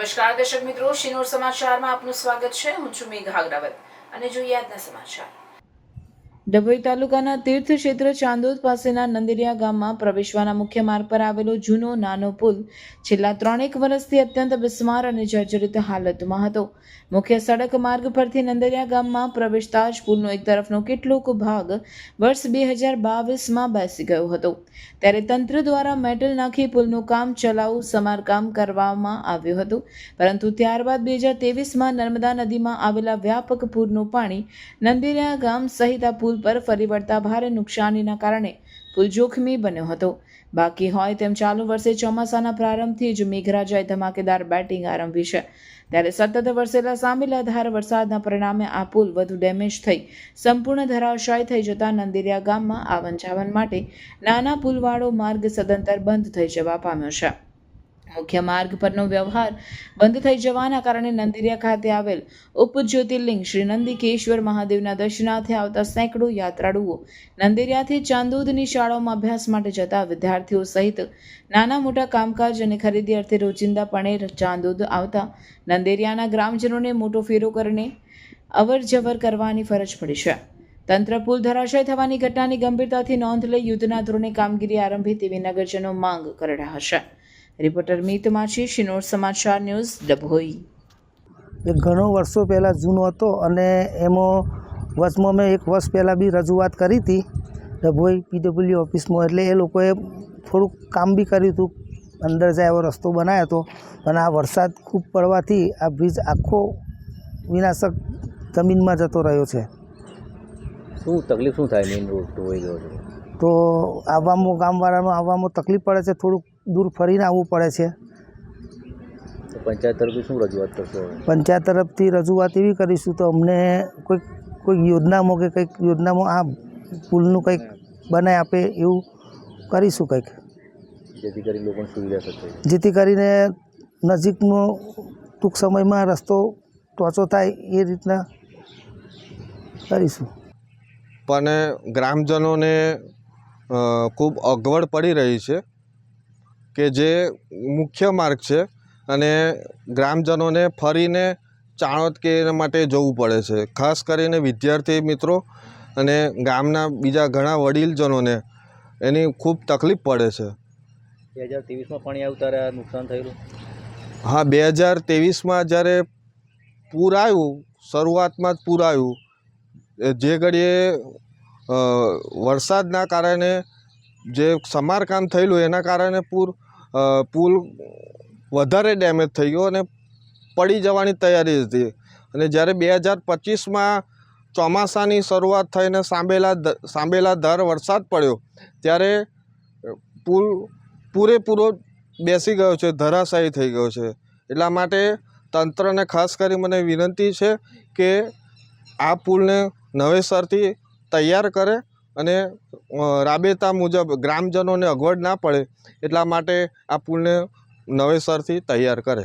નમસ્કાર દર્શક મિત્રો, શિનોર સમાચારમાં આપનું સ્વાગત છે। હું છું મેઘા અગ્રવાલ અને જોઈએ આજના સમાચાર। ડભોઈ તાલુકાના તીર્થ ક્ષેત્ર ચાંદોદ પાસેના નંદેરિયા ગામમાં પ્રવેશવાના મુખ્ય માર્ગ પર આવેલો જૂનો નાનો પુલ છેલ્લા 3 વર્ષથી અત્યંત બિસ્માર અને જર્જરિત હાલતમાં હતો। મુખ્ય સડક માર્ગ પરથી નંદેરિયા ગામમાં પ્રવેશતા જ પુલનો એક તરફનો કેટલોક ભાગ વર્ષ 2022માં બેસી ગયો હતો, ત્યારે તંત્ર દ્વારા મેટલ નાખી પુલનું કામ ચલાઉ સમારકામ કરવામાં આવ્યું હતું, પરંતુ ત્યારબાદ 2023માં નર્મદા નદીમાં આવેલા વ્યાપક પૂરનું પાણી નંદેરિયા ગામ સહિત આ પુલ પર ફરી વળતા ભારે નુકસાનીના કારણે પુલ જોખમી બન્યો હતો। બાકી હોય તેમ ચાલુ વર્ષે ચોમાસાના પ્રારંભથી જ મેઘરાજાએ ધમાકેદાર બેટિંગ આરંભી છે, ત્યારે સતત વરસેલા સામેલાધાર વરસાદના પરિણામે આ પુલ વધુ ડેમેજ થઈ સંપૂર્ણ ધરાશાયી થઈ જતા નંદેરિયા ગામમાં આવન જાવન માટે નાના પુલવાળો માર્ગ સદંતર બંધ થઈ જવા પામ્યો છે। મુખ્ય માર્ગ પરનો વ્યવહાર બંધ થઈ જવાના કારણે નંદેરિયા ખાતે આવેલ ઉપજ્યોતિર્લિંગ શ્રી નંદિકેશ્વર મહાદેવના દર્શનાર્થે આવતા સેંકડો યાત્રાળુઓ, નંદેરિયાથી ચાંદોદની શાળાઓમાં અભ્યાસ માટે જતા વિદ્યાર્થીઓ સહિત નાના મોટા કામકાજ અને ખરીદી અર્થે રોજિંદાપણે ચાંદોદ આવતા નંદેરિયાના ગ્રામજનોને મોટો ફેરો કરીને અવર જવર કરવાની ફરજ પડી છે। તંત્ર પુલ ધરાશાયી થવાની ઘટનાની ગંભીરતાથી નોંધ લઈ યુદ્ધના ધોરણે કામગીરી આરંભે તેવી નગરજનો માંગ કરી રહ્યા છે। રિપોર્ટર મીત માછી, શિનોર સમાચાર ન્યૂઝ, ડભોઈ। ઘણો વર્ષો પહેલાં જૂનો હતો અને એમાં વચમાં મેં 1 વર્ષ પહેલાં બી રજૂઆત કરી હતી ડભોઈ PWD ઓફિસમાં, એટલે એ લોકોએ થોડુંક કામ બી કર્યું હતું, અંદર જાય એવો રસ્તો બનાવ્યો હતો, અને આ વરસાદ ખૂબ પડવાથી આ બ્રિજ આખો વિનાશક જમીનમાં જતો રહ્યો છે। શું તકલીફ શું થાય? મેઇન રોડ ધોવાઈ ગયો છે તો આવવામાં ગામવાળાનો આવવામાં તકલીફ પડે છે, થોડુંક દૂર ફરીને આવવું પડે છે। તો પંચાયત તરફથી શું રજૂઆત કરશો? પંચાયત તરફથી રજૂઆત એવી કરીશું તો અમને કોઈક યોજનામાં કે કંઈક યોજનામાં આ પુલનું કંઈક બનાવી આપે એવું કરીશું કંઈક, જેથી કરીને લોકોને સુવિધા થશે, જેથી કરીને નજીકનો ટૂંક સમયમાં રસ્તો ટોચો થાય એ રીતના કરીશું। પણ ગ્રામજનોને ખૂબ અગવડ પડી રહી છે કે જે મુખ્ય માર્ગ છે અને ગ્રામજનોને ફરીને ચાણોદ કે એના માટે જવું પડે છે, ખાસ કરીને વિદ્યાર્થી મિત્રો અને ગામના બીજા ઘણા વડીલજનોને એની ખૂબ તકલીફ પડે છે। 2023માં પાણી આવ્યું ત્યારે આ નુકસાન થયેલું? હા, 2023માં જ્યારે પૂર આવ્યું, શરૂઆતમાં જ પૂર આવ્યું, જે ઘડીએ વરસાદના કારણે જે સમારકામ થયેલું એના કારણે પુલ વધારે ડેમેજ થઈ ગયો અને પડી જવાની તૈયારી હતી, અને જ્યારે 2025માં ચોમાસાની શરૂઆત થઈને સાંબેલાધાર વરસાદ પડ્યો ત્યારે પુલ પૂરેપૂરો બેસી ગયો છે, ધરાશાયી થઈ ગયો છે। એટલા માટે તંત્રને ખાસ કરી મને વિનંતી છે કે આ પુલને નવેસરથી તૈયાર કરે અને રાબેતા મુજબ ગ્રામજનોને અગવડ ના પડે એટલા માટે આ પુલને નવેસરથી તૈયાર કરે।